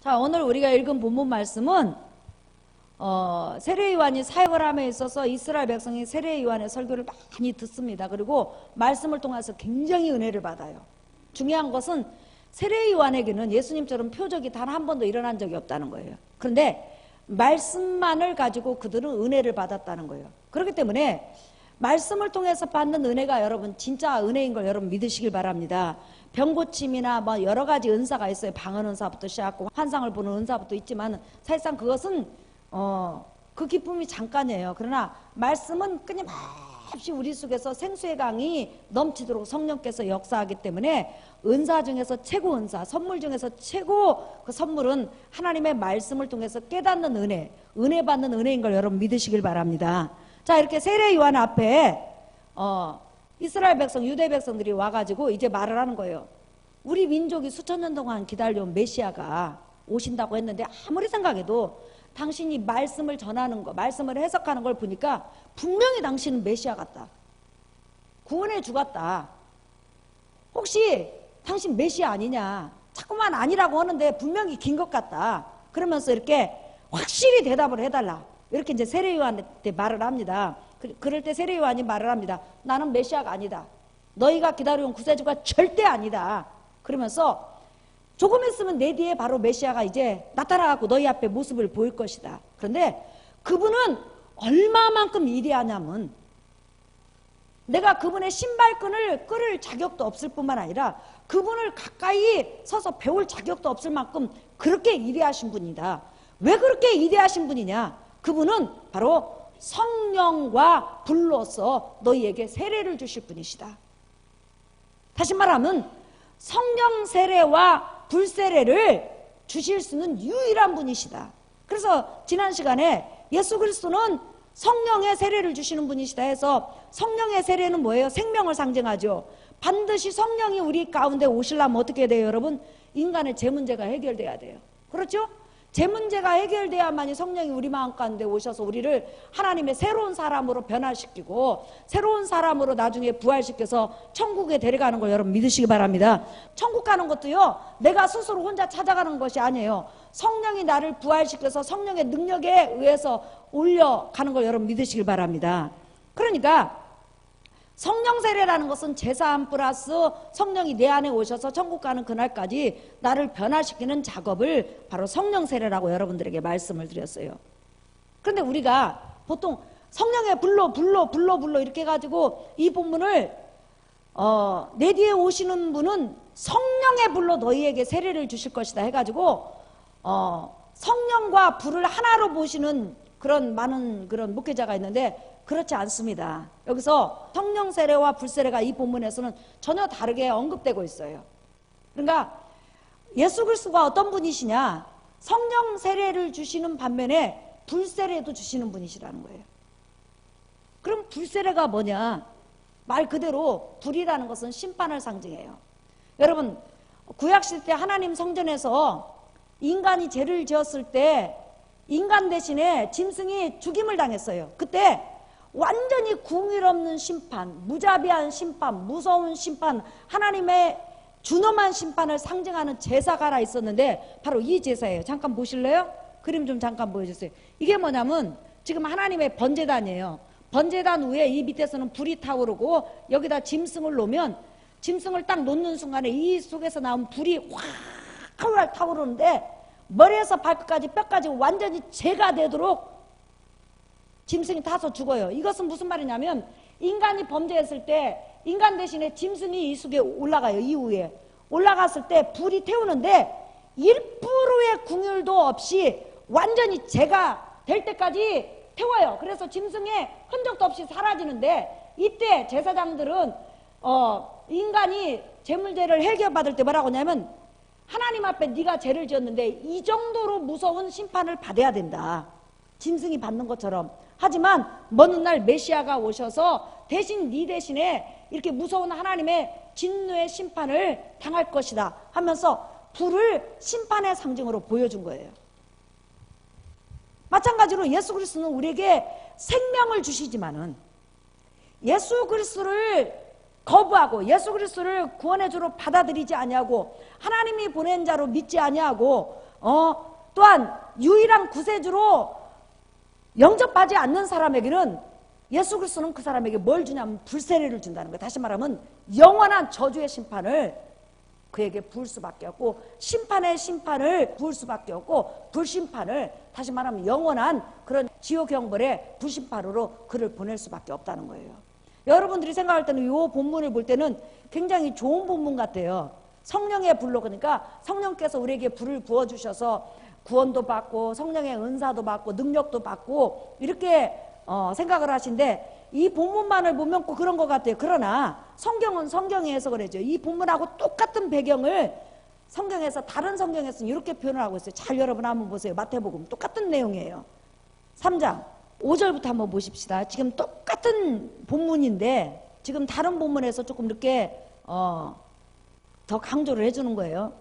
자, 오늘 우리가 읽은 본문 말씀은 세례요한이 사역을 함에 있어서 이스라엘 백성이 세례요한의 설교를 많이 듣습니다. 그리고 말씀을 통해서 굉장히 은혜를 받아요. 중요한 것은 세례요한에게는 예수님처럼 표적이 단 한 번도 일어난 적이 없다는 거예요. 그런데 말씀만을 가지고 그들은 은혜를 받았다는 거예요. 그렇기 때문에 말씀을 통해서 받는 은혜가 여러분 진짜 은혜인 걸 여러분 믿으시길 바랍니다. 병고침이나 뭐 여러 가지 은사가 있어요. 방언 은사부터 시작하고 환상을 보는 은사부터 있지만 사실상 그것은 그 기쁨이 잠깐이에요. 그러나 말씀은 끊임없이 우리 속에서 생수의 강이 넘치도록 성령께서 역사하기 때문에 은사 중에서 최고 은사, 선물 중에서 최고 그 선물은 하나님의 말씀을 통해서 깨닫는 은혜 받는 은혜인 걸 여러분 믿으시길 바랍니다. 자, 이렇게 세례 요한 앞에 이스라엘 백성, 유대 백성들이 와가지고 이제 말을 하는 거예요. 우리 민족이 수천 년 동안 기다려온 메시아가 오신다고 했는데 아무리 생각해도 당신이 말씀을 전하는 거, 말씀을 해석하는 걸 보니까 분명히 당신은 메시아 같다. 구원해 주겠다. 혹시 당신 메시아 아니냐? 자꾸만 아니라고 하는데 분명히 긴 것 같다. 그러면서 이렇게 확실히 대답을 해달라. 이렇게 이제 세례 요한한테 말을 합니다. 그럴 때 세례 요한이 말을 합니다. 나는 메시아가 아니다. 너희가 기다려온 구세주가 절대 아니다. 그러면서 조금 있으면 내 뒤에 바로 메시아가 이제 나타나갖고 너희 앞에 모습을 보일 것이다. 그런데 그분은 얼마만큼 위대하냐면 내가 그분의 신발끈을 끌을 자격도 없을 뿐만 아니라 그분을 가까이 서서 배울 자격도 없을 만큼 그렇게 위대하신 분이다. 왜 그렇게 위대하신 분이냐? 그분은 바로 성령과 불로서 너희에게 세례를 주실 분이시다. 다시 말하면 성령 세례와 불세례를 주실 수는 유일한 분이시다. 그래서 지난 시간에 예수 그리스도는 성령의 세례를 주시는 분이시다 해서 성령의 세례는 뭐예요? 생명을 상징하죠. 반드시 성령이 우리 가운데 오시려면 어떻게 돼요, 여러분? 인간의 죄 문제가 해결돼야 돼요. 그렇죠? 죄 문제가 해결돼야만이 성령이 우리 마음 가운데 오셔서 우리를 하나님의 새로운 사람으로 변화시키고 새로운 사람으로 나중에 부활시켜서 천국에 데려가는 걸 여러분 믿으시기 바랍니다. 천국 가는 것도요, 내가 스스로 혼자 찾아가는 것이 아니에요. 성령이 나를 부활시켜서 성령의 능력에 의해서 올려가는 걸 여러분 믿으시길 바랍니다. 그러니까 성령 세례라는 것은 제사함 플러스 성령이 내 안에 오셔서 천국 가는 그날까지 나를 변화시키는 작업을 바로 성령 세례라고 여러분들에게 말씀을 드렸어요. 그런데 우리가 보통 성령의 불로 이렇게 해가지고 이 본문을 내 뒤에 오시는 분은 성령의 불로 너희에게 세례를 주실 것이다 해가지고 성령과 불을 하나로 보시는 그런 많은 그런 목회자가 있는데 그렇지 않습니다. 여기서 성령 세례와 불세례가 이 본문에서는 전혀 다르게 언급되고 있어요. 그러니까 예수 그리스도가 어떤 분이시냐? 성령 세례를 주시는 반면에 불세례도 주시는 분이시라는 거예요. 그럼 불세례가 뭐냐? 말 그대로 불이라는 것은 심판을 상징해요. 여러분, 구약시대 때 하나님 성전에서 인간이 죄를 지었을 때 인간 대신에 짐승이 죽임을 당했어요. 그때 완전히 궁일 없는 심판, 무자비한 심판, 무서운 심판, 하나님의 준엄한 심판을 상징하는 제사가 하나 있었는데 바로 이 제사예요. 잠깐 보실래요? 그림 좀 잠깐 보여주세요. 이게 뭐냐면 지금 하나님의 번제단이에요. 번제단 위에 이 밑에서는 불이 타오르고 여기다 짐승을 놓으면 짐승을 딱 놓는 순간에 이 속에서 나온 불이 확 타오르는데 머리에서 발끝까지 뼈까지 완전히 재가 되도록 짐승이 타서 죽어요. 이것은 무슨 말이냐면 인간이 범죄했을 때 인간 대신에 짐승이 이 속에 올라가요. 이후에 올라갔을 때 불이 태우는데 1%의 궁율도 없이 완전히 재가 될 때까지 태워요. 그래서 짐승의 흔적도 없이 사라지는데 이때 제사장들은 인간이 재물죄를 해결받을 때 뭐라고 하냐면 하나님 앞에 네가 죄를 지었는데 이 정도로 무서운 심판을 받아야 된다. 짐승이 받는 것처럼. 하지만 먼 날 메시아가 오셔서 대신 네 대신에 이렇게 무서운 하나님의 진노의 심판을 당할 것이다 하면서 불을 심판의 상징으로 보여준 거예요. 마찬가지로 예수 그리스도는 우리에게 생명을 주시지만은 예수 그리스도를 거부하고 예수 그리스도를 구원의 주로 받아들이지 아니하고 하나님이 보낸 자로 믿지 아니하고 또한 유일한 구세주로 영접하지 않는 사람에게는 예수 그리스도는 그 사람에게 뭘 주냐면 불세례를 준다는 거예요. 다시 말하면 영원한 저주의 심판을 그에게 부을 수밖에 없고, 심판의 심판을 부을 수밖에 없고, 불심판을, 다시 말하면 영원한 그런 지옥 형벌의 불심판으로 그를 보낼 수밖에 없다는 거예요. 여러분들이 생각할 때는 이 본문을 볼 때는 굉장히 좋은 본문 같아요. 성령의 불로, 그러니까 성령께서 우리에게 불을 부어주셔서 구원도 받고 성령의 은사도 받고 능력도 받고 이렇게 생각을 하신데, 이 본문만을 보면 꼭 그런 것 같아요. 그러나 성경은 성경에 해석을 해줘요. 이 본문하고 똑같은 배경을 성경에서, 다른 성경에서는 이렇게 표현을 하고 있어요. 잘 여러분 한번 보세요. 마태복음 똑같은 내용이에요. 3장 5절부터 한번 보십시다. 지금 똑같은 본문인데 지금 다른 본문에서 조금 이렇게 더 강조를 해주는 거예요.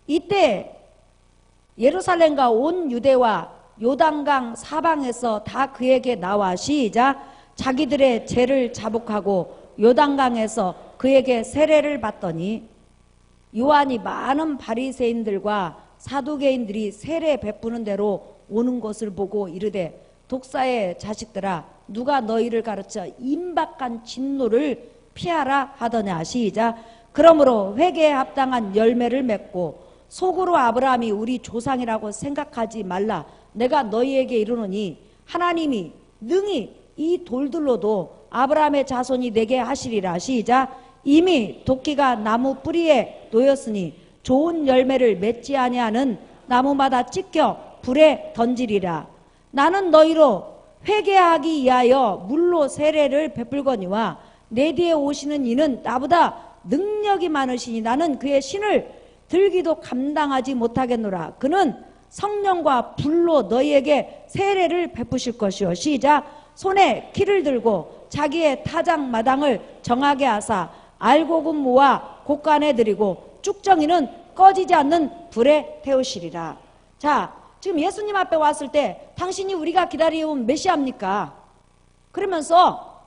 이때 예루살렘과 온 유대와 요단강 사방에서 다 그에게 나와, 시작, 자기들의 죄를 자복하고 요단강에서 그에게 세례를 받더니, 요한이 많은 바리새인들과 사두개인들이 세례 베푸는 대로 오는 것을 보고 이르되, 독사의 자식들아, 누가 너희를 가르쳐 임박한 진노를 피하라 하더냐, 시작, 그러므로 회개에 합당한 열매를 맺고 속으로 아브라함이 우리 조상이라고 생각하지 말라. 내가 너희에게 이르노니 하나님이 능히 이 돌들로도 아브라함의 자손이 되게 하시리라. 시작, 이미 도끼가 나무 뿌리에 놓였으니 좋은 열매를 맺지 아니하는 나무마다 찢겨 불에 던지리라. 나는 너희로 회개하기 위하여 물로 세례를 베풀거니와 내 뒤에 오시는 이는 나보다 능력이 많으시니 나는 그의 신을 들기도 감당하지 못하겠노라. 그는 성령과 불로 너희에게 세례를 베푸실 것이요. 시작, 손에 키를 들고 자기의 타작마당을 정하게 하사 알곡은 모아 곡간에 들이고 쭉정이는 꺼지지 않는 불에 태우시리라. 자, 지금 예수님 앞에 왔을 때 당신이 우리가 기다려온 메시아입니까? 그러면서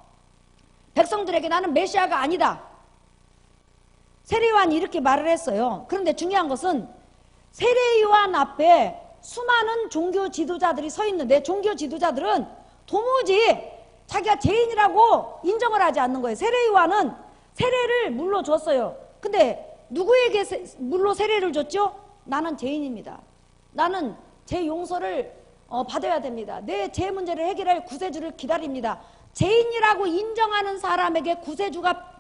백성들에게 나는 메시아가 아니다, 세례요한이 이렇게 말을 했어요. 그런데 중요한 것은 세례요한 앞에 수많은 종교 지도자들이 서 있는데 종교 지도자들은 도무지 자기가 죄인이라고 인정을 하지 않는 거예요. 세례요한은 세례를 물로 줬어요. 근데 누구에게 물로 세례를 줬죠? 나는 죄인입니다. 나는 제 용서를 받아야 됩니다. 내 죄 문제를 해결할 구세주를 기다립니다. 죄인이라고 인정하는 사람에게, 구세주가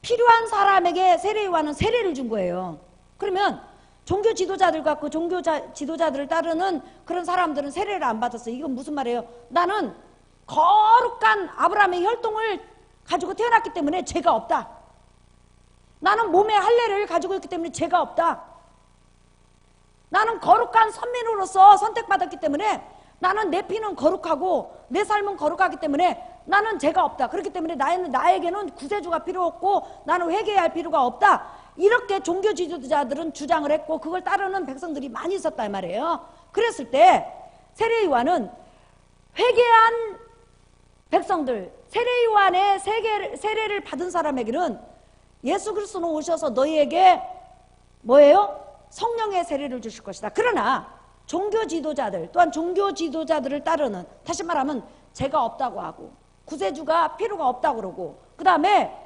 필요한 사람에게 세례요한은 세례를 준 거예요. 그러면 종교 지도자들과 그 종교 지도자들을 따르는 그런 사람들은 세례를 안 받았어요. 이건 무슨 말이에요? 나는 거룩한 아브라함의 혈통을 가지고 태어났기 때문에 죄가 없다. 나는 몸의 할례를 가지고 있기 때문에 죄가 없다. 나는 거룩한 선민으로서 선택받았기 때문에 나는 내 피는 거룩하고 내 삶은 거룩하기 때문에 나는 죄가 없다. 그렇기 때문에 나에게는 구세주가 필요 없고 나는 회개할 필요가 없다. 이렇게 종교 지도자들은 주장을 했고 그걸 따르는 백성들이 많이 있었단 말이에요. 그랬을 때 세례요한은 회개한 백성들, 세례요한의 세례를 받은 사람에게는 예수 그리스도는 오셔서 너희에게 뭐예요? 성령의 세례를 주실 것이다. 그러나 종교 지도자들, 또한 종교 지도자들을 따르는, 다시 말하면 죄가 없다고 하고 구세주가 필요가 없다고 그러고, 그 다음에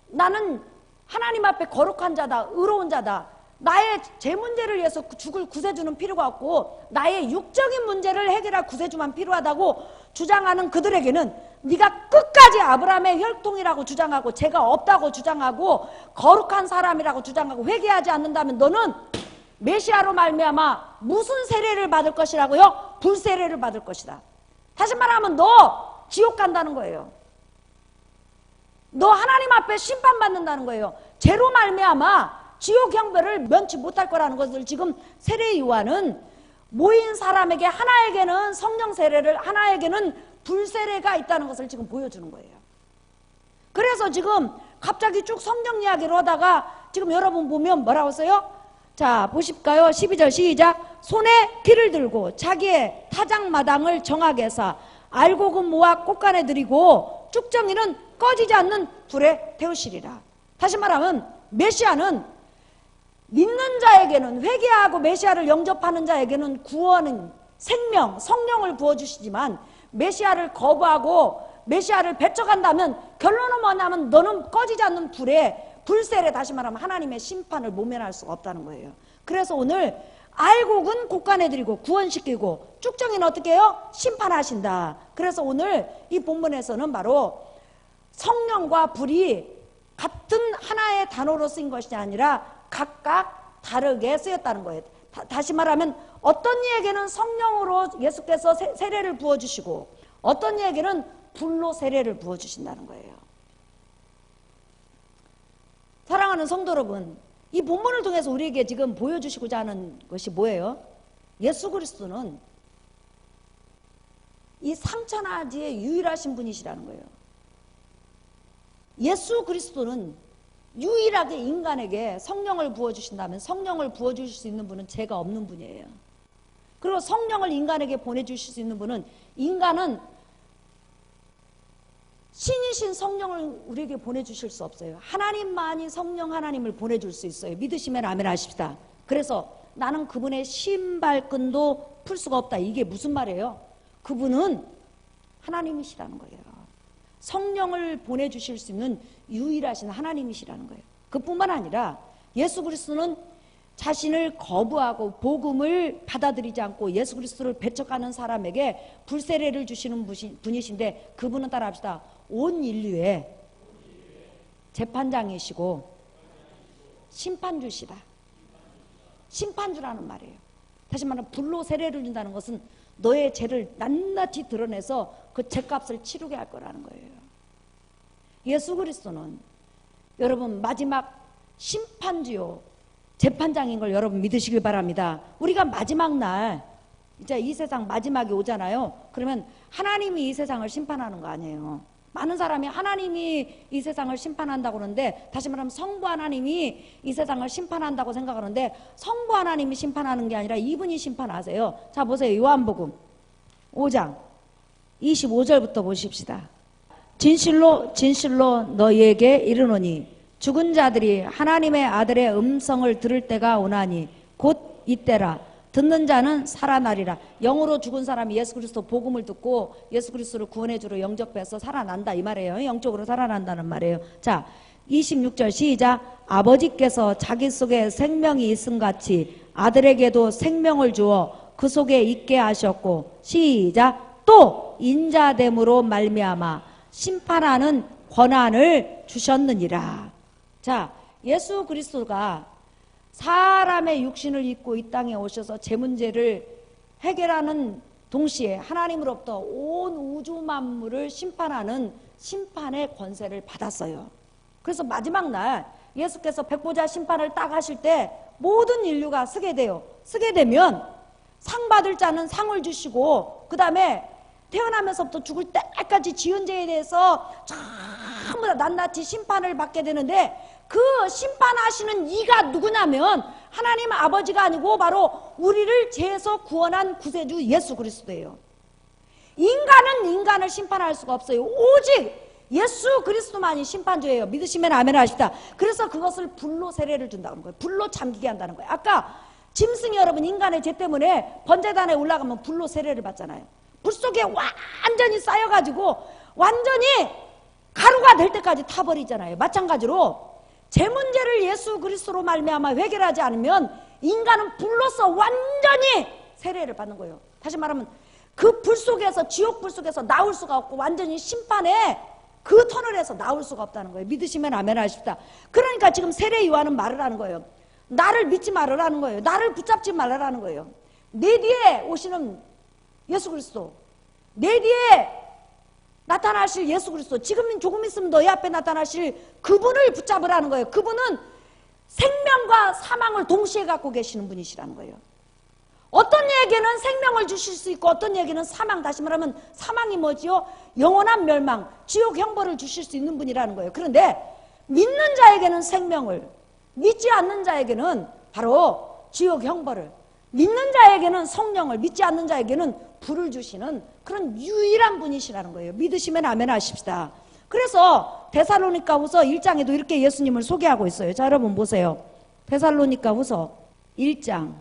나는 하나님 앞에 거룩한 자다, 의로운 자다, 나의 죄 문제를 위해서 죽을 구세주는 필요가 없고 나의 육적인 문제를 해결할 구세주만 필요하다고 주장하는 그들에게는 네가 끝까지 아브라함의 혈통이라고 주장하고 죄가 없다고 주장하고 거룩한 사람이라고 주장하고 회개하지 않는다면 너는 메시아로 말미암아 무슨 세례를 받을 것이라고요? 불세례를 받을 것이다. 다시 말하면 너 지옥 간다는 거예요. 너 하나님 앞에 심판받는다는 거예요. 죄로 말미암아 지옥 형벌을 면치 못할 거라는 것을 지금 세례 요한은 모인 사람에게 하나에게는 성령 세례를, 하나에게는 불세례가 있다는 것을 지금 보여주는 거예요. 그래서 지금 갑자기 쭉 성경 이야기를 하다가 지금 여러분 보면 뭐라고 써요? 자, 보실까요? 12절 시작. 손에 키를 들고 자기의 타작마당을 정하게 해서 알곡은 모아 꽃간에 들이고 쭉정이는 꺼지지 않는 불에 태우시리라. 다시 말하면 메시아는 믿는 자에게는, 회개하고 메시아를 영접하는 자에게는 구원은 생명, 성령을 부어주시지만 메시아를 거부하고 메시아를 배척한다면 결론은 뭐냐면 너는 꺼지지 않는 불세례, 다시 말하면 하나님의 심판을 모면할 수가 없다는 거예요. 그래서 오늘 알곡은 곡간해드리고 구원시키고 쭉정이는 어떻게 해요? 심판하신다. 그래서 오늘 이 본문에서는 바로 성령과 불이 같은 하나의 단어로 쓰인 것이 아니라 각각 다르게 쓰였다는 거예요. 다시 말하면 어떤 이에게는 성령으로 예수께서 세례를 부어주시고 어떤 이에게는 불로 세례를 부어주신다는 거예요. 사랑하는 성도 여러분, 이 본문을 통해서 우리에게 지금 보여주시고자 하는 것이 뭐예요? 예수 그리스도는 이 상천하지의 유일하신 분이시라는 거예요. 예수 그리스도는 유일하게 인간에게 성령을 부어주신다면 성령을 부어주실 수 있는 분은 죄가 없는 분이에요. 그리고 성령을 인간에게 보내주실 수 있는 분은, 인간은 신이신 성령을 우리에게 보내주실 수 없어요. 하나님만이 성령 하나님을 보내줄 수 있어요. 믿으시면 아멘 하십시다. 그래서 나는 그분의 신발끈도 풀 수가 없다. 이게 무슨 말이에요? 그분은 하나님이시라는 거예요. 성령을 보내주실 수 있는 유일하신 하나님이시라는 거예요. 그뿐만 아니라 예수 그리스도는 자신을 거부하고 복음을 받아들이지 않고 예수 그리스도를 배척하는 사람에게 불세례를 주시는 분이신데, 그분은 따라합시다. 온 인류의 재판장이시고 심판주시다. 심판주라는 말이에요. 다시 말하면 불로 세례를 준다는 것은 너의 죄를 낱낱이 드러내서 그 죄값을 치르게 할 거라는 거예요. 예수 그리스도는 여러분 마지막 심판주요 재판장인 걸 여러분 믿으시길 바랍니다. 우리가 마지막 날 이제 이 세상 마지막에 오잖아요. 그러면 하나님이 이 세상을 심판하는 거 아니에요. 많은 사람이 하나님이 이 세상을 심판한다고 그러는데, 다시 말하면 성부 하나님이 이 세상을 심판한다고 생각하는데, 성부 하나님이 심판하는 게 아니라 이분이 심판하세요. 자 보세요. 요한복음 5장 25절부터 보십시다. 진실로 진실로 너희에게 이르노니 죽은 자들이 하나님의 아들의 음성을 들을 때가 오나니 곧 이때라. 듣는 자는 살아나리라. 영으로 죽은 사람이 예수 그리스도 복음을 듣고 예수 그리스도를 구원해주러 영접해서 살아난다 이 말이에요. 영적으로 살아난다는 말이에요. 자 26절 시작. 아버지께서 자기 속에 생명이 있음같이 아들에게도 생명을 주어 그 속에 있게 하셨고, 시작. 또 인자됨으로 말미암아 심판하는 권한을 주셨느니라. 자, 예수 그리스도가 사람의 육신을 입고 이 땅에 오셔서 제 문제를 해결하는 동시에 하나님으로부터 온 우주 만물을 심판하는 심판의 권세를 받았어요. 그래서 마지막 날 예수께서 백보자 심판을 딱 하실 때 모든 인류가 쓰게 돼요. 쓰게 되면 상 받을 자는 상을 주시고, 그 다음에 태어나면서부터 죽을 때까지 지은 죄에 대해서 전부 다 낱낱이 심판을 받게 되는데, 그 심판하시는 이가 누구냐면 하나님 아버지가 아니고 바로 우리를 죄에서 구원한 구세주 예수 그리스도예요. 인간은 인간을 심판할 수가 없어요. 오직 예수 그리스도만이 심판주예요. 믿으시면 아멘 하십시다. 그래서 그것을 불로 세례를 준다는 거예요. 불로 잠기게 한다는 거예요. 아까 짐승이 여러분 인간의 죄 때문에 번제단에 올라가면 불로 세례를 받잖아요. 불 속에 완전히 쌓여가지고 완전히 가루가 될 때까지 타버리잖아요. 마찬가지로 제 문제를 예수 그리스도로 말미암아 해결하지 않으면 인간은 불로서 완전히 세례를 받는 거예요. 다시 말하면 그 불 속에서, 지옥 불 속에서 나올 수가 없고 완전히 심판에 그 터널에서 나올 수가 없다는 거예요. 믿으시면 아멘 하십시다. 그러니까 지금 세례 요한은 말을 하는 거예요. 나를 믿지 말으라는 거예요. 나를 붙잡지 말라는 거예요. 내 뒤에 오시는 예수 그리스도, 내 뒤에 나타나실 예수 그리스도, 지금 조금 있으면 너희 앞에 나타나실 그분을 붙잡으라는 거예요. 그분은 생명과 사망을 동시에 갖고 계시는 분이시라는 거예요. 어떤 이에게는 생명을 주실 수 있고 어떤 이에게는 사망, 다시 말하면 사망이 뭐지요? 영원한 멸망, 지옥 형벌을 주실 수 있는 분이라는 거예요. 그런데 믿는 자에게는 생명을, 믿지 않는 자에게는 바로 지옥 형벌을, 믿는 자에게는 성령을, 믿지 않는 자에게는 불을 주시는 그런 유일한 분이시라는 거예요. 믿으시면 아멘 하십시다. 그래서 데살로니가후서 1장에도 이렇게 예수님을 소개하고 있어요. 자, 여러분 보세요. 데살로니가 후서 1장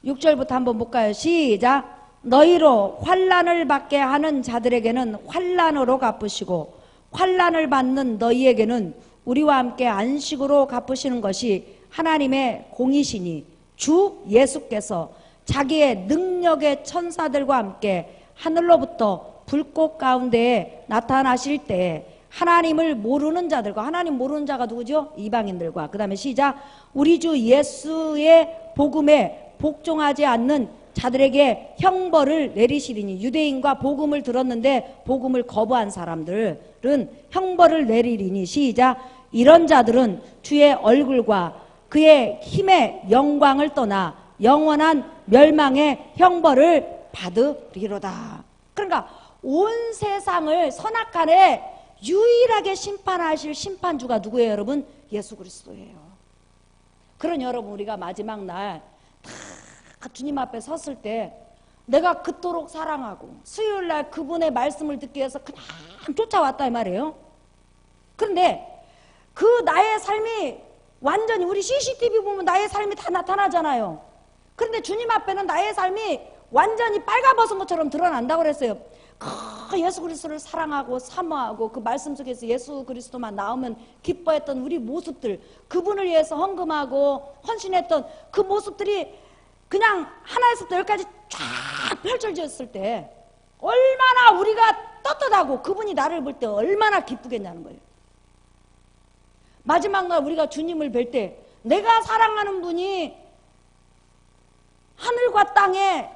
6절부터 한번 볼까요? 시작. 너희로 환난을 받게 하는 자들에게는 환난으로 갚으시고 환난을 받는 너희에게는 우리와 함께 안식으로 갚으시는 것이 하나님의 공이시니 주 예수께서 자기의 능력의 천사들과 함께 하늘로부터 불꽃 가운데에 나타나실 때에 하나님을 모르는 자들과, 하나님 모르는 자가 누구죠? 이방인들과, 그 다음에 시작. 우리 주 예수의 복음에 복종하지 않는 자들에게 형벌을 내리시리니, 유대인과 복음을 들었는데 복음을 거부한 사람들은 형벌을 내리리니, 시작. 이런 자들은 주의 얼굴과 그의 힘의 영광을 떠나 영원한 멸망의 형벌을 받으리로다. 그러니까 온 세상을 선악간에 유일하게 심판하실 심판주가 누구예요, 여러분? 예수 그리스도예요. 그런 여러분, 우리가 마지막 날 다 주님 앞에 섰을 때 내가 그토록 사랑하고 수요일 날 그분의 말씀을 듣기 위해서 그냥 쫓아왔다 이 말이에요. 그런데 그 나의 삶이 완전히, 우리 CCTV 보면 나의 삶이 다 나타나잖아요. 그런데 주님 앞에는 나의 삶이 완전히 빨가벗은 것처럼 드러난다고 그랬어요. 그 예수 그리스도를 사랑하고 사모하고 그 말씀 속에서 예수 그리스도만 나오면 기뻐했던 우리 모습들, 그분을 위해서 헌금하고 헌신했던 그 모습들이 그냥 하나에서부터 열까지 쫙 펼쳐졌을 때 얼마나 우리가 떳떳하고 그분이 나를 볼 때 얼마나 기쁘겠냐는 거예요. 마지막 날 우리가 주님을 뵐 때 내가 사랑하는 분이 하늘과 땅에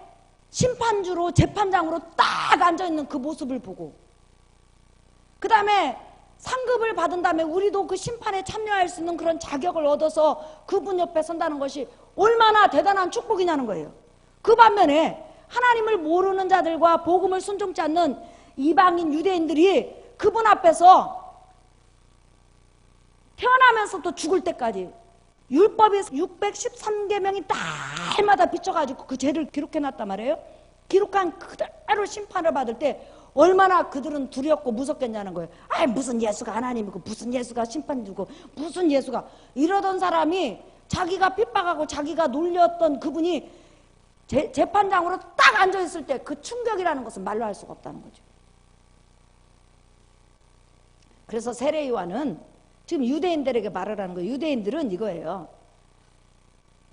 심판주로 재판장으로 딱 앉아있는 그 모습을 보고, 그 다음에 상급을 받은 다음에 우리도 그 심판에 참여할 수 있는 그런 자격을 얻어서 그분 옆에 선다는 것이 얼마나 대단한 축복이냐는 거예요. 그 반면에 하나님을 모르는 자들과 복음을 순종치 않는 이방인 유대인들이 그분 앞에서 태어나면서부터 죽을 때까지 율법이 613계명이 날마다 비춰가지고 그 죄를 기록해놨단 말이에요. 기록한 그대로 심판을 받을 때 얼마나 그들은 두렵고 무섭겠냐는 거예요. 아이, 무슨 예수가 하나님이고 무슨 예수가 심판주고 무슨 예수가, 이러던 사람이 자기가 핍박하고 자기가 놀렸던 그분이 재판장으로 딱 앉아있을 때 그 충격이라는 것은 말로 할 수가 없다는 거죠. 그래서 세례 요한은 지금 유대인들에게 말을 하는 거예요. 유대인들은 이거예요.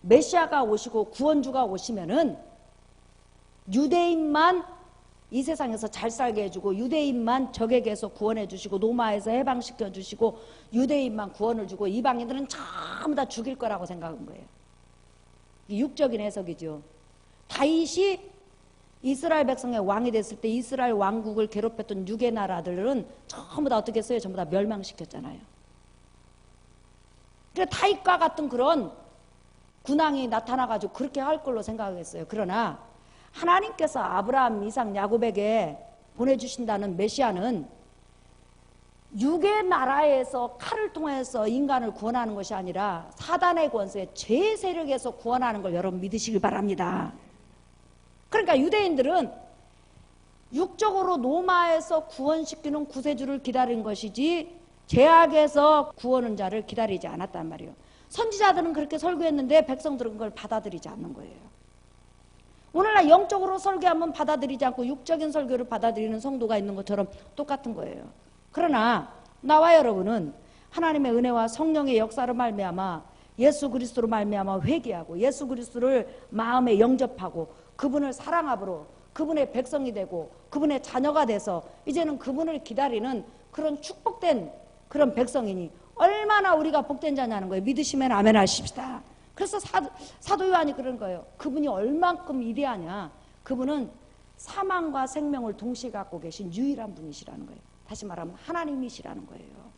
메시아가 오시고 구원주가 오시면은 유대인만 이 세상에서 잘 살게 해주고, 유대인만 적에게서 구원해 주시고, 노마에서 해방시켜 주시고, 유대인만 구원을 주고 이방인들은 전부 다 죽일 거라고 생각한 거예요. 육적인 해석이죠. 다윗이 이스라엘 백성의 왕이 됐을 때 이스라엘 왕국을 괴롭혔던 유괴 나라들은 전부 다 어떻게 했어요? 전부 다 멸망시켰잖아요. 그러니까 다윗과 같은 그런 군왕이 나타나가지고 그렇게 할 걸로 생각했어요. 그러나 하나님께서 아브라함, 이삭, 야곱에게 보내주신다는 메시아는 육의 나라에서 칼을 통해서 인간을 구원하는 것이 아니라 사단의 권세, 죄의 세력에서 구원하는 걸 여러분 믿으시길 바랍니다. 그러니까 유대인들은 육적으로 노마에서 구원시키는 구세주를 기다린 것이지 죄악에서 구원한 자를 기다리지 않았단 말이에요. 선지자들은 그렇게 설교했는데 백성들은 그걸 받아들이지 않는 거예요. 오늘날 영적으로 설교하면 받아들이지 않고 육적인 설교를 받아들이는 성도가 있는 것처럼 똑같은 거예요. 그러나 나와 여러분은 하나님의 은혜와 성령의 역사로 말미암아 예수 그리스도로 말미암아 회개하고 예수 그리스도를 마음에 영접하고 그분을 사랑함으로 그분의 백성이 되고 그분의 자녀가 돼서 이제는 그분을 기다리는 그런 축복된 그런 백성이니 얼마나 우리가 복된 자냐는 거예요. 믿으시면 아멘 하십시다. 그래서 사도 요한이 그런 거예요. 그분이 얼만큼 위대하냐. 그분은 사망과 생명을 동시에 갖고 계신 유일한 분이시라는 거예요. 다시 말하면 하나님이시라는 거예요.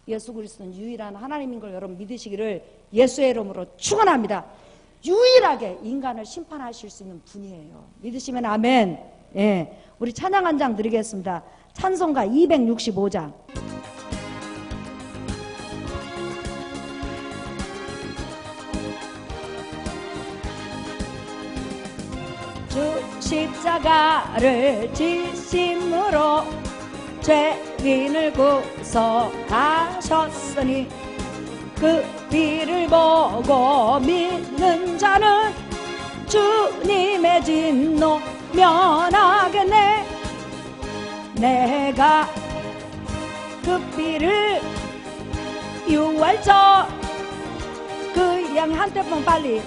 예수 그리스도는 유일한 하나님인 걸 여러분 믿으시기를 예수의 이름으로 축원합니다. 유일하게 인간을 심판하실 수 있는 분이에요. 믿으시면 아멘. 예, 우리 찬양 한 장 드리겠습니다. 찬송가 265장. 주 십자가를 지심으로 죄인을 구속하셨으니 그 비를 보고 믿는 자는 주님의 진노 면하겠네. 내가 그 비를 유월절 그 양 한테만 빨리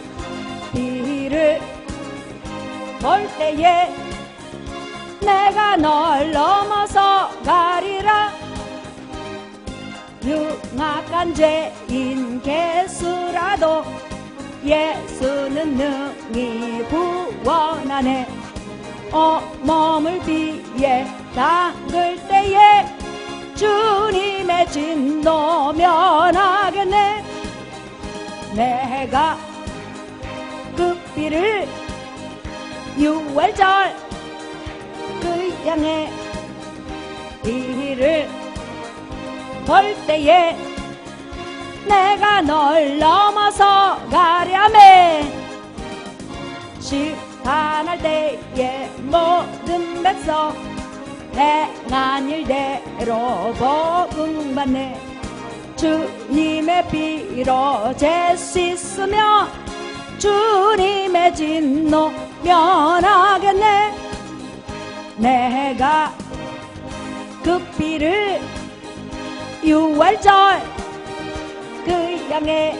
비를 볼 때에 내가 널 넘어서 가리라. 흉악한 죄인 개수라도 예수는 능히 구원하네. 몸을 비에 담글 때에 주님의 진노 면하겠네. 내가 그 비를 유월절 그 양의 비를 볼 때에 내가 널 넘어서 가랴매. 심판할 때에 모든 백성 행한 일대로 복음받네. 주님의 피로 죄 씻으며 주님의 진노 면하겠네. 내가 그 피를 유월절 그 양의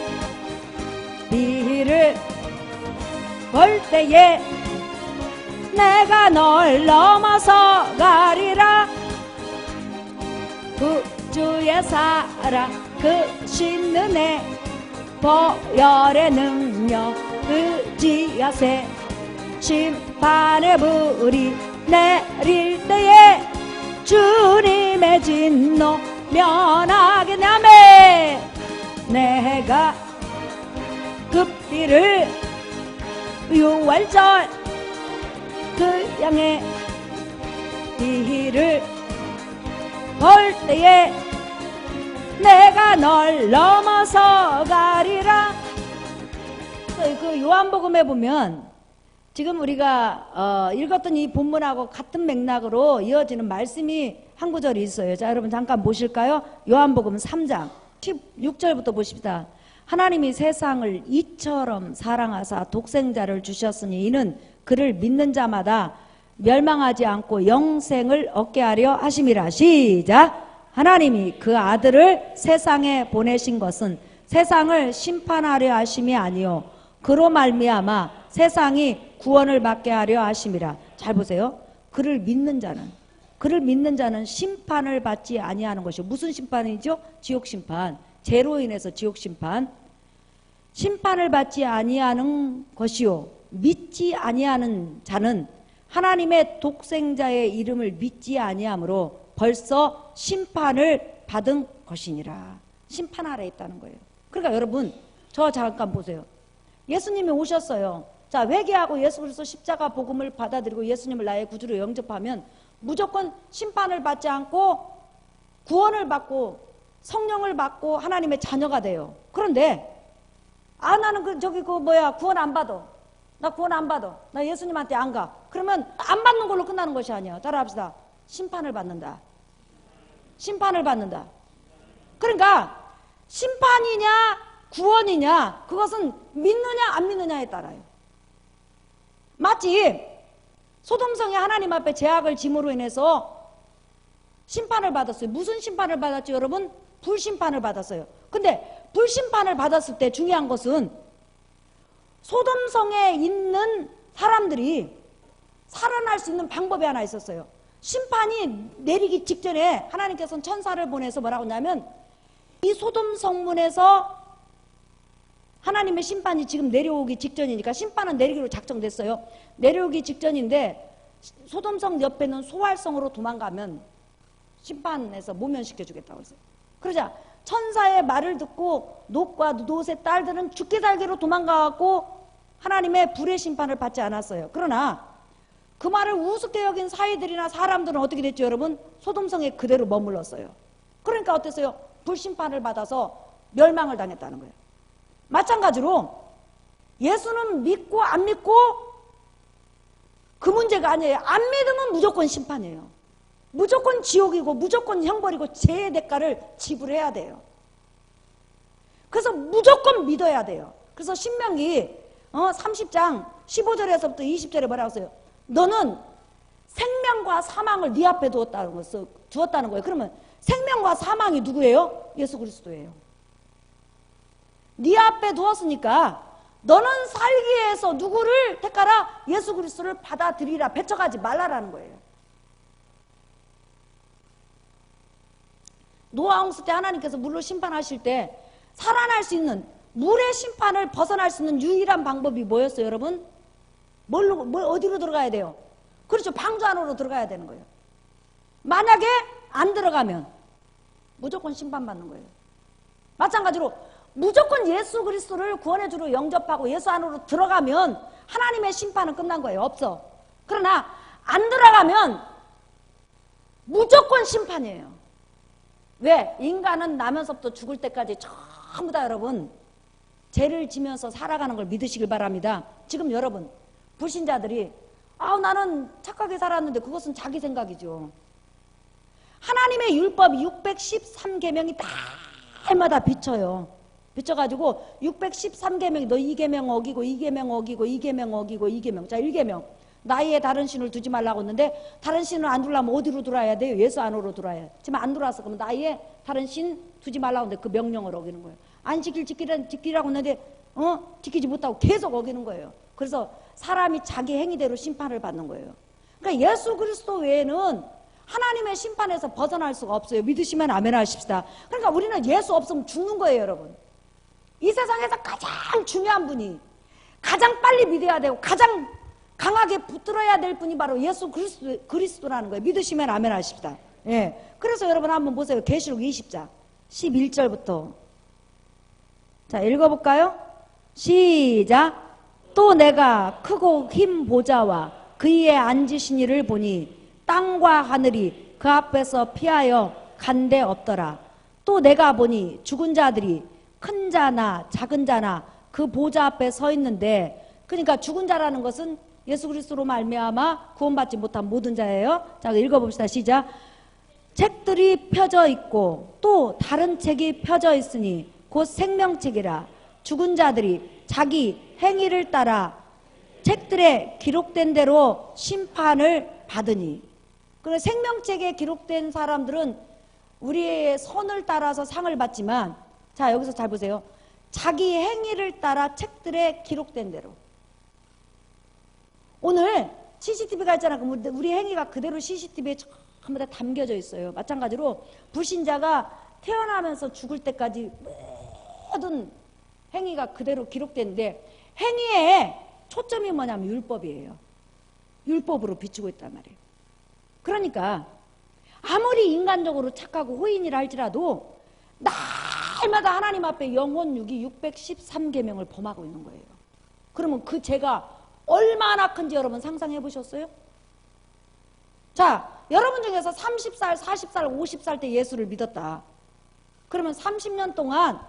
비를 볼 때에 내가 널 넘어서 가리라. 구주의 사랑 그 신은혜 보혈의 능력 의지하세. 심판의 불이 내릴 때에 주님의 진노 면하겠냐매. 내가 그 비를 유월절 그 양의 비를 볼 때에 내가 널 넘어서 가리라. 그 요한복음에 보면 지금 우리가 읽었던 이 본문하고 같은 맥락으로 이어지는 말씀이 한 구절이 있어요. 자, 여러분 잠깐 보실까요? 요한복음 3장 16절부터 보십시다. 하나님이 세상을 이처럼 사랑하사 독생자를 주셨으니 이는 그를 믿는 자마다 멸망하지 않고 영생을 얻게 하려 하심이라. 시작. 하나님이 그 아들을 세상에 보내신 것은 세상을 심판하려 하심이 아니요 그로 말미암아 세상이 구원을 받게 하려 하심이라. 잘 보세요. 그를 믿는 자는 심판을 받지 아니하는 것이요. 무슨 심판이죠? 지옥 심판. 죄로 인해서 지옥 심판. 심판을 받지 아니하는 것이요 믿지 아니하는 자는 하나님의 독생자의 이름을 믿지 아니하므로 벌써 심판을 받은 것이니라. 심판 아래 있다는 거예요. 그러니까 여러분 저 잠깐 보세요. 예수님이 오셨어요. 자, 회개하고 예수 그리스도 십자가 복음을 받아들이고 예수님을 나의 구주로 영접하면 무조건 심판을 받지 않고 구원을 받고 성령을 받고 하나님의 자녀가 돼요. 그런데 나는 구원 안 받아. 나 구원 안 받아. 나 예수님한테 안 가. 그러면 안 받는 걸로 끝나는 것이 아니야. 따라합시다. 심판을 받는다. 심판을 받는다. 그러니까 심판이냐 구원이냐 그것은 믿느냐 안 믿느냐에 따라요. 마치 소돔성이 하나님 앞에 죄악을 짐으로 인해서 심판을 받았어요. 무슨 심판을 받았죠, 여러분? 불심판을 받았어요. 근데 불심판을 받았을 때 중요한 것은 소돔성에 있는 사람들이 살아날 수 있는 방법이 하나 있었어요. 심판이 내리기 직전에 하나님께서는 천사를 보내서 뭐라고 하냐면 이 소돔 성문에서 하나님의 심판이 지금 내려오기 직전이니까 심판은 내리기로 작정됐어요. 내려오기 직전인데 소돔성 옆에 있는 소활성으로 도망가면 심판에서 모면시켜주겠다고 했어요. 그러자 천사의 말을 듣고 롯과 롯의 딸들은 죽게 살기로 도망가고 하나님의 불의 심판을 받지 않았어요. 그러나 그 말을 우습게 여긴 사이들이나 사람들은 어떻게 됐죠, 여러분? 소돔성에 그대로 머물렀어요. 그러니까 어땠어요? 불심판을 받아서 멸망을 당했다는 거예요. 마찬가지로 예수는 믿고 안 믿고 그 문제가 아니에요. 안 믿으면 무조건 심판이에요. 무조건 지옥이고 무조건 형벌이고 죄의 대가를 지불해야 돼요. 그래서 무조건 믿어야 돼요. 그래서 신명기 30장 15절에서부터 20절에 뭐라고 써요? 너는 생명과 사망을 네 앞에 두었다는 거예요. 그러면 생명과 사망이 누구예요? 예수 그리스도예요. 네 앞에 두었으니까 너는 살기 위해서 누구를 택하라? 예수 그리스도를 받아들이라. 배척하지 말라라는 거예요. 노아 홍수 때 하나님께서 물로 심판하실 때 살아날 수 있는, 물의 심판을 벗어날 수 있는 유일한 방법이 뭐였어요, 여러분? 어디로 들어가야 돼요? 그렇죠. 방주 안으로 들어가야 되는 거예요. 만약에 안 들어가면 무조건 심판받는 거예요. 마찬가지로 무조건 예수 그리스도를 구원의 주로 영접하고 예수 안으로 들어가면 하나님의 심판은 끝난 거예요. 없어. 그러나 안 들어가면 무조건 심판이에요. 왜? 인간은 나면서부터 죽을 때까지 전부 다 여러분 죄를 지면서 살아가는 걸 믿으시길 바랍니다. 지금 여러분 불신자들이 나는 착하게 살았는데 그것은 자기 생각이죠. 하나님의 율법 613계명이 날마다 비쳐요. 비쳐가지고 613계명이 너 이 계명 어기고 이 계명 어기고 이 계명 어기고 이 계명. 자, 1계명 나이에 다른 신을 두지 말라고 했는데 다른 신을 안 두려면 어디로 들어와야 돼요? 예수 안으로 들어와야 돼요. 지금 안 들어왔어. 그러면 나이에 다른 신 두지 말라고 했는데 그 명령을 어기는 거예요. 안 지키라고 했는데 지키지 못하고 계속 어기는 거예요. 그래서 사람이 자기 행위대로 심판을 받는 거예요. 그러니까 예수 그리스도 외에는 하나님의 심판에서 벗어날 수가 없어요. 믿으시면 아멘 하십시다. 그러니까 우리는 예수 없으면 죽는 거예요, 여러분. 이 세상에서 가장 중요한 분이, 가장 빨리 믿어야 되고 가장 강하게 붙들어야 될 분이 바로 예수 그리스도라는 거예요. 믿으시면 아멘 하십시다. 예. 그래서 여러분 한번 보세요. 계시록 20장 11절부터 자, 읽어볼까요? 시작. 또 내가 크고 흰 보좌와 그 위에 앉으신 이를 보니 땅과 하늘이 그 앞에서 피하여 간데 없더라. 또 내가 보니 죽은 자들이 큰 자나 작은 자나 그 보좌 앞에 서 있는데, 그러니까 죽은 자라는 것은 예수 그리스도로 말미암아 구원받지 못한 모든 자예요. 자, 읽어봅시다. 시작. 책들이 펴져 있고 또 다른 책이 펴져 있으니 곧 생명책이라. 죽은 자들이 자기 행위를 따라 책들에 기록된 대로 심판을 받으니. 그래서 생명책에 기록된 사람들은 우리의 선을 따라서 상을 받지만, 자, 여기서 잘 보세요. 자기 행위를 따라 책들에 기록된 대로. 오늘 CCTV가 있잖아. 그럼 우리 행위가 그대로 CCTV에 전부 다 담겨져 있어요. 마찬가지로 불신자가 태어나면서 죽을 때까지 모든 행위가 그대로 기록되는데, 행위의 초점이 뭐냐면 율법이에요. 율법으로 비추고 있단 말이에요. 그러니까 아무리 인간적으로 착하고 호인이라 할지라도 날마다 하나님 앞에 영혼 유기 613계명을 범하고 있는 거예요. 그러면 그 죄가 얼마나 큰지 여러분 상상해 보셨어요? 자, 여러분 중에서 30살, 40살, 50살 때 예수를 믿었다. 그러면 30년 동안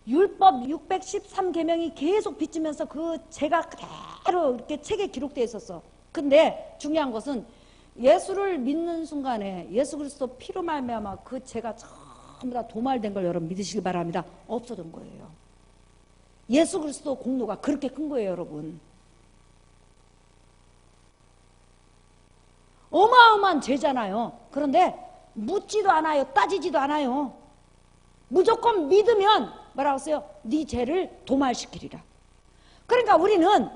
율법 613계명이 계속 비치면서 그 죄가 그대로 이렇게 책에 기록되어 있었어. 근데 중요한 것은 예수를 믿는 순간에 예수 그리스도 피로 말미암아 그 죄가 전부 다 도말된 걸 여러분 믿으시기 바랍니다. 없어진 거예요. 예수 그리스도 공로가 그렇게 큰 거예요, 여러분. 어마어마한 죄잖아요. 그런데 묻지도 않아요. 따지지도 않아요. 무조건 믿으면 뭐라고 써요? 네 죄를 도말시키리라. 그러니까 우리는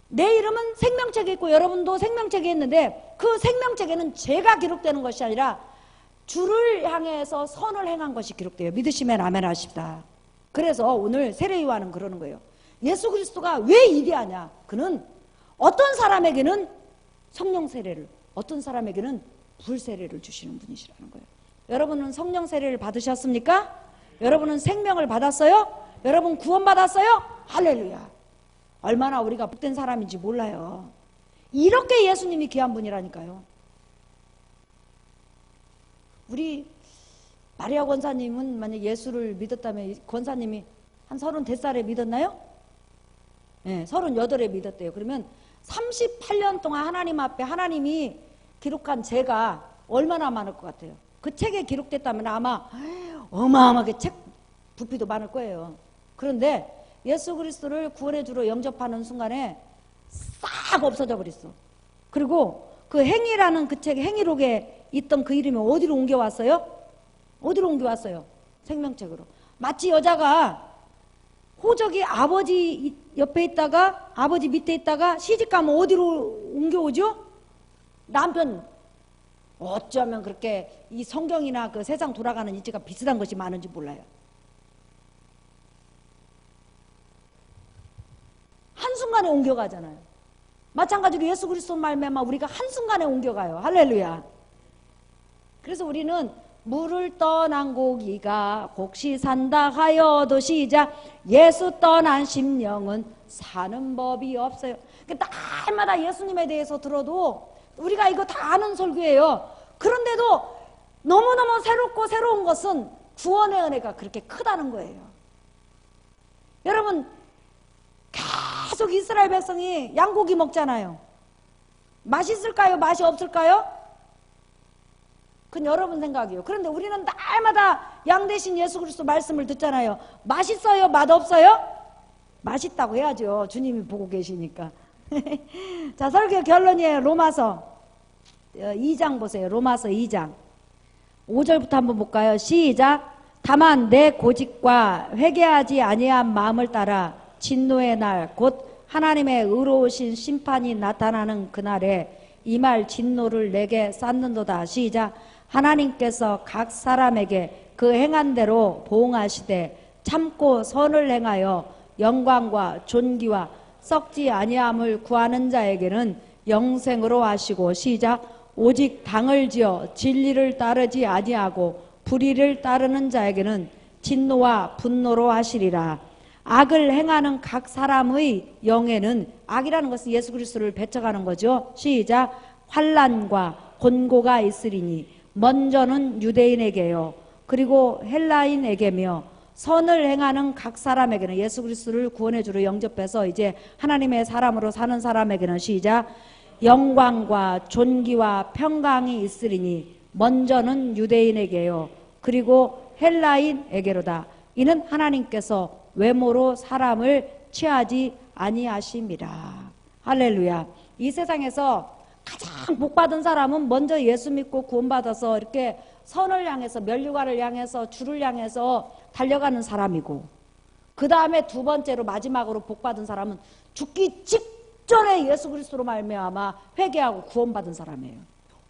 내 이름은 생명책에 있고 여러분도 생명책에 있는데, 그 생명책에는 죄가 기록되는 것이 아니라 주를 향해서 선을 행한 것이 기록돼요. 믿으시면 아멘 하십시다. 그래서 오늘 세례요한은 그러는 거예요. 예수 그리스도가 왜 위대하냐? 그는 어떤 사람에게는 성령 세례를, 어떤 사람에게는 불 세례를 주시는 분이시라는 거예요. 여러분은 성령 세례를 받으셨습니까? 여러분은 생명을 받았어요? 여러분 구원 받았어요? 할렐루야. 얼마나 우리가 복된 사람인지 몰라요. 이렇게 예수님이 귀한 분이라니까요. 우리 마리아 권사님은 만약 예수를 믿었다면 권사님이 한 30살에 믿었나요? 네, 38에 믿었대요. 그러면 38년 동안 하나님 앞에 하나님이 기록한 죄가 얼마나 많을 것 같아요? 그 책에 기록됐다면 아마 어마어마하게 부피도 많을 거예요. 그런데 예수 그리스도를 구원의 주로 영접하는 순간에 싹 없어져 버렸어. 그리고 그 행위라는 그 책 행위록에 있던 그 이름이 어디로 옮겨왔어요? 어디로 옮겨왔어요? 생명책으로. 마치 여자가 호적이 아버지 옆에 있다가 아버지 밑에 있다가 시집가면 어디로 옮겨오죠? 남편. 어쩌면 그렇게 이 성경이나 그 세상 돌아가는 이치가 비슷한 것이 많은지 몰라요. 한순간에 옮겨가잖아요. 마찬가지로 예수 그리스도 말미암아 우리가 한순간에 옮겨가요. 할렐루야. 그래서 우리는 물을 떠난 고기가 곡시 산다 하여도 시작 예수 떠난 심령은 사는 법이 없어요. 날마다 예수님에 대해서 들어도 우리가 이거 다 아는 설교예요. 그런데도 너무너무 새롭고 새로운 것은 구원의 은혜가 그렇게 크다는 거예요. 여러분 계속 이스라엘 백성이 양고기 먹잖아요. 맛있을까요? 맛이 없을까요? 그건 여러분 생각이에요. 그런데 우리는 날마다 양 대신 예수 그리스도 말씀을 듣잖아요. 맛있어요? 맛없어요? 맛있다고 해야죠. 주님이 보고 계시니까. 자, 설교 결론이에요. 로마서 2장 보세요. 로마서 2장 5절부터 한번 볼까요? 시작. 다만 내 고집과 회개하지 아니한 마음을 따라 진노의 날 곧 하나님의 의로우신 심판이 나타나는 그날에 이 말 진노를 내게 쌓는도다. 시작. 하나님께서 각 사람에게 그 행한 대로 보응하시되 참고 선을 행하여 영광과 존귀와 썩지 아니함을 구하는 자에게는 영생으로 하시고 시작. 오직 당을 지어 진리를 따르지 아니하고 불의를 따르는 자에게는 진노와 분노로 하시리라. 악을 행하는 각 사람의 영에는 악이라는 것은 예수 그리스도를 배척하는 거죠. 시작. 환난과 곤고가 있으리니 먼저는 유대인에게요 그리고 헬라인에게며 선을 행하는 각 사람에게는 예수 그리스도를 구원의 주로 영접해서 이제 하나님의 사람으로 사는 사람에게는 시작. 영광과 존귀와 평강이 있으리니 먼저는 유대인에게요 그리고 헬라인에게로다. 이는 하나님께서 외모로 사람을 취하지 아니하심이라. 할렐루야. 이 세상에서 가장 복받은 사람은 먼저 예수 믿고 구원받아서 이렇게 선을 향해서 면류관을 향해서 주를 향해서 달려가는 사람이고, 그 다음에 두 번째로 마지막으로 복받은 사람은 죽기 직전에 예수 그리스도로 말미암아 회개하고 구원받은 사람이에요.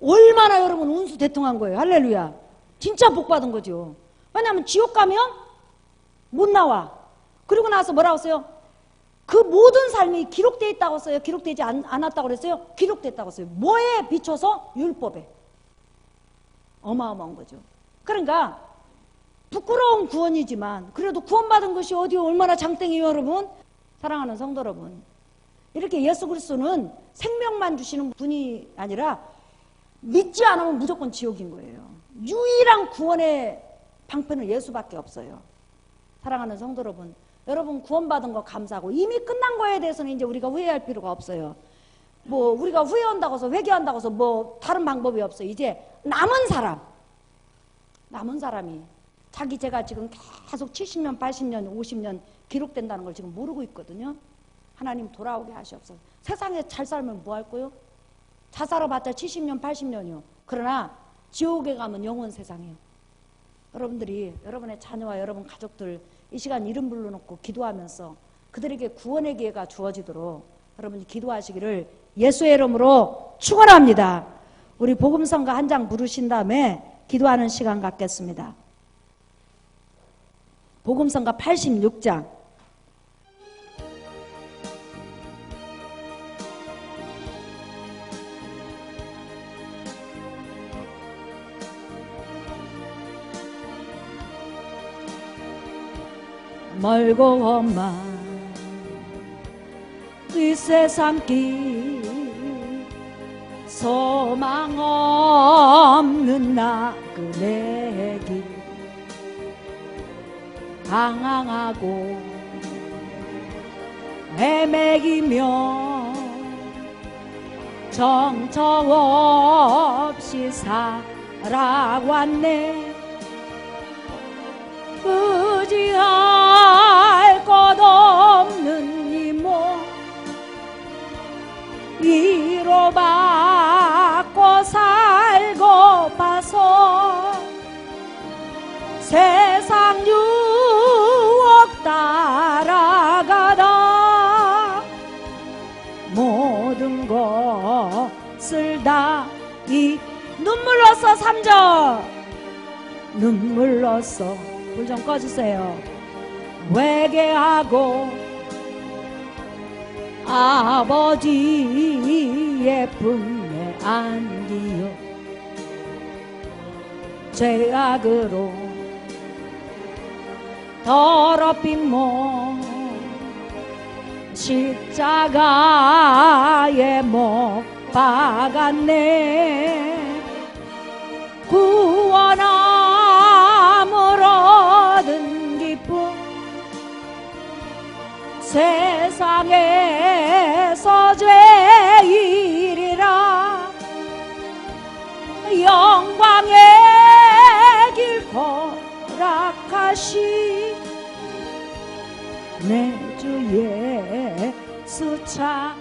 얼마나 여러분 운수 대통한 거예요. 할렐루야. 진짜 복받은 거죠. 왜냐하면 지옥 가면 못 나와. 그리고 나서 뭐라고 써요? 그 모든 삶이 기록되어 있다고 써요? 기록되지 않았다고 그랬어요? 기록됐다고 써요. 뭐에 비춰서? 율법에. 어마어마한 거죠. 그러니까 부끄러운 구원이지만 그래도 구원받은 것이 어디 얼마나 장땡이에요, 여러분? 사랑하는 성도 여러분, 이렇게 예수 그리스도는 생명만 주시는 분이 아니라 믿지 않으면 무조건 지옥인 거예요. 유일한 구원의 방편은 예수밖에 없어요. 사랑하는 성도 여러분, 여러분 구원받은 거 감사하고 이미 끝난 거에 대해서는 이제 우리가 후회할 필요가 없어요. 뭐 우리가 후회한다고 해서 회개한다고 해서 뭐 다른 방법이 없어요. 이제 남은 사람이 자기 죄가 지금 계속 70년, 80년, 50년 기록된다는 걸 지금 모르고 있거든요. 하나님 돌아오게 하시옵소서. 세상에 잘 살면 뭐 할 거요? 잘 살아봤자 70년, 80년이요. 그러나 지옥에 가면 영원 세상이에요. 여러분들이 여러분의 자녀와 여러분 가족들 이 시간 이름 불러놓고 기도하면서 그들에게 구원의 기회가 주어지도록 여러분이 기도하시기를 예수의 이름으로 축원합니다. 우리 복음성가 한 장 부르신 다음에 기도하는 시간 갖겠습니다. 복음성가 86장. 멀고 험한 이 세상 길 소망 없는 나그네 길 방황하고 헤매기며 정처 없이 살아왔네. 의지할 것 없는 이 몸 위로받고 살고 봐서 세상 유혹 따라가다 모든 것을 다 이 눈물로써 3절 눈물로써 불 좀 꺼주세요. 회개하고 아버지의 품에 안기어 죄악으로 더럽힌 몸 십자가에 못 박았네. 구원함을 얻은 기쁨 세상에서 죄일이라 영광의 길 허락하시 내 주 예수 차